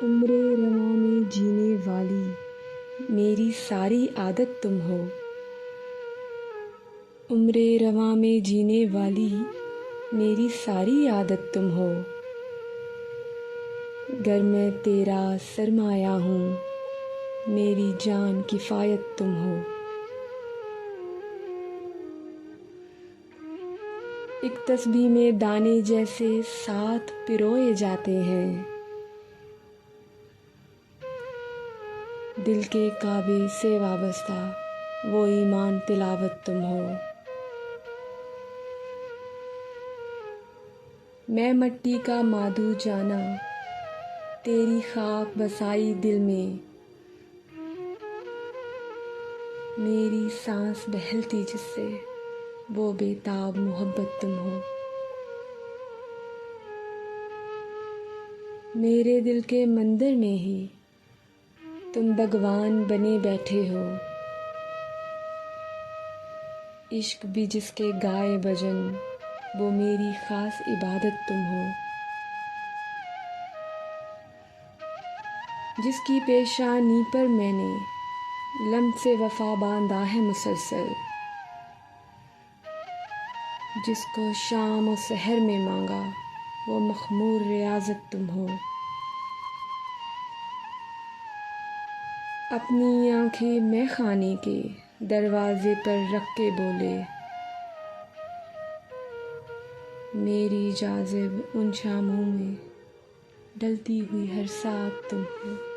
उम्रे रवां में जीने वाली मेरी सारी आदत तुम हो। उम्रे रवां में जीने वाली मेरी सारी आदत तुम हो। गर मैं तेरा सरमाया हूँ, मेरी जान किफ़ायत तुम हो। एक तस्बीह में दाने जैसे साथ पिरोए जाते हैं, दिल के काबे से वाबस्ता वो ईमान तिलावत तुम हो। मैं मट्टी का मादू जाना, तेरी खाक बसाई दिल में, मेरी सांस बहलती जिससे वो बेताब मोहब्बत तुम हो। मेरे दिल के मंदिर में ही तुम भगवान बने बैठे हो। इश्क भी जिसके गाए भजन वो मेरी खास इबादत तुम हो। जिसकी पेशानी पर मैंने लम्ब से वफा बांधा है मुसलसल, जिसको शाम और सहर में मांगा वो मखमूर रियाजत तुम हो। अपनी आंखें मैं खाने के दरवाजे पर रख के बोले, मेरी जाज़िब उन शामों में ढलती हुई हर साथ तुम हो।